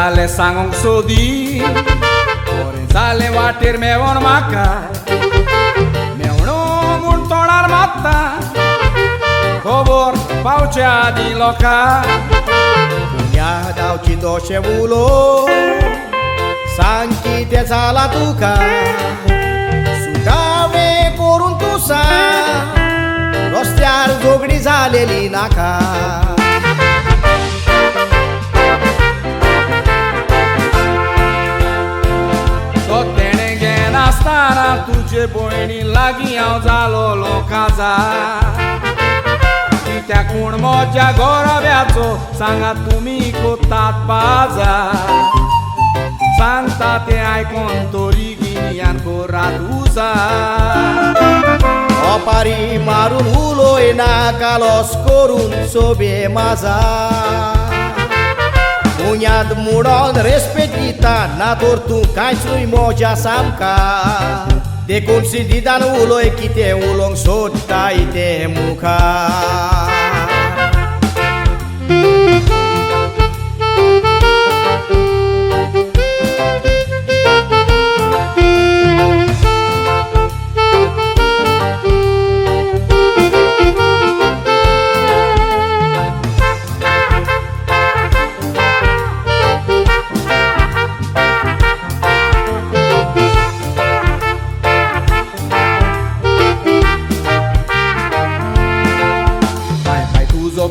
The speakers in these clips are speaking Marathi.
जाले सांगोंक सोदी बरें जालें वाटेर मेवोन म्हाका मेवणो म्हूण तोंडार मारता खबर पावचे आदीं लोकांक पुण्या गांवची दोशे उलो सांग कितें जाला तुका सुटावे करून तूं सांग रस्त्यार झगडी जालेली नाका नासतना तुजे भयणी लागीं हांव जालोलो काजार कित्याक म्हूण म्हज्या गोरब्याचो सांगात तुमी कोत्तात बाजार सांगता तें आयकोन तरी गिन्यान कोरात उजार ओपारी मारून उलोय नाका लॉस करून सोबे माझा पुण्यात मुडोन रेस्पेद दिता ना तर तूं कांयच न्हय मोज्या सामका देखून सिद्धिदान उलोय कितें उलोवंक सोदताय तें मुखार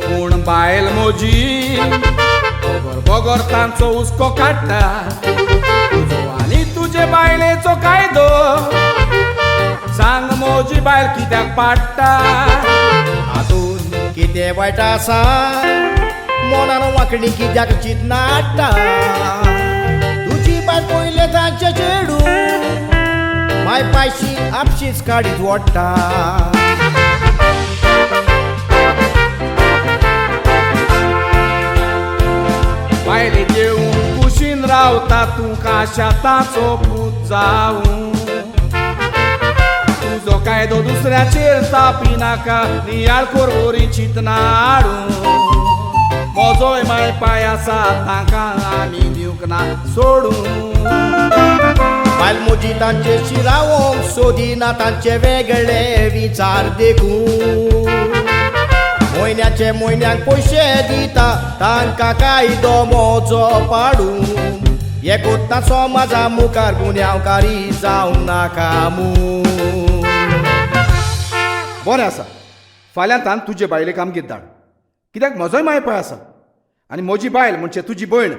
पूण बायल मोजी बगर बगर तांचो हुस्को काडटा तुजो आनी तुजे बायलेचो कायदो सांग मोजी बायल कित्याक पाडटा हातून कितें वायट आसा मनान वांकडी कित्याक चिंतना हाडटा तुजी बायल पयले तांचे चेडू माय पायशी आपशीच काडीत ओडटा बायले जेवून कुशीन रावता तूं काशा ताचो पूत जावूं तुजो कायदो दुसऱ्याचेर तापी नाका नियाळ कोरगोरी चिंतना हाडूं म्हजोय माय पाय आसा तांकां आमी दिवंक ना सोडूं बायल मोजी तांचेशी रावोंक सोदिना तांचे वेगळे विचार देखून म्हयन्याचे म्हयन्याक पयशे दिता तांकां कायदो मोजो पाडून हे कोत्ता समाजा मुखार गुन्यांवकारी जावंक नाका म्हूण बरें आसा फाल्यां तान तुजे बायलेक आमगेर धाड कित्याक म्हजोय माय पाय आसा आनी म्हजी बायल म्हणजे तुजी भयण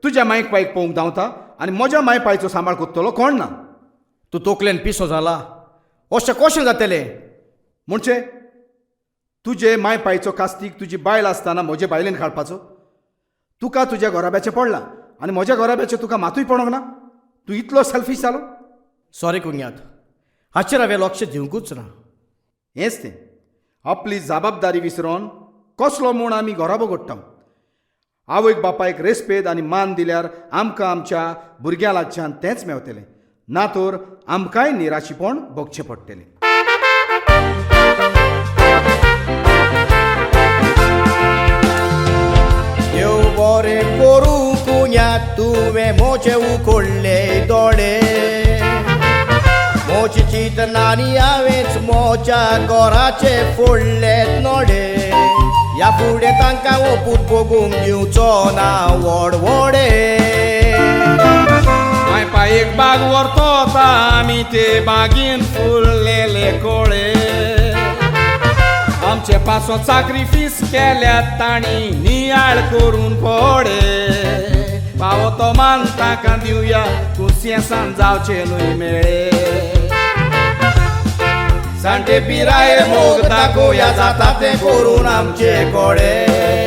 तुज्या मायक पायक पळोवंक धांवता आनी म्हज्या माय पायचो सांबाळ कोत्तलो कोण ना तूं तोकलेन पिसो जाला अशें कशें जातलें म्हणजे तुजे माय पायचो कास्तीक तुजी बायल आसतना म्हजे बायलेन काडपाचो तुका तुज्या घोराब्याचें पडलां आनी म्हज्या घोराब्याचें तुका मातूय पडोंक ना तूं इतलो सेल्फीश जालो सॉरी कुंग्यात हाचेर हांवें लक्ष दिवंकूच ना हेंच तें आपली जबाबदारी विसरोन कसलो म्हूण आमी घोराबो घडटा आवयक बापायक रेस्पेद आनी मान दिल्यार आमकां आमच्या भुरग्यां लागच्यान तेंच मेवतलें ना तर आमकांय निराशीपण भोगचें पडटलें देव बरें करूं कुंयात तुवें मोचे उखडले दोळे मोची चिंतनांनी हांवेंच मोच्या घराचे फोडलेत नोडे ह्या फुडें तांकां ओपूत भोगूंक दिवचो ना व्हड व्हडे माय पायेक बाग व्हरतो आमी ते बागेन फुललेले कोळे आमचे पासो सॅक्रिफीस केल्यात तांणी नियाळ करून पडे पावो तो मान ताका दिवया कुसियेसान जावचे न्हय मेळे जाणटे पिराये मोग दाखोवया जाता तें करून आमचे कोडे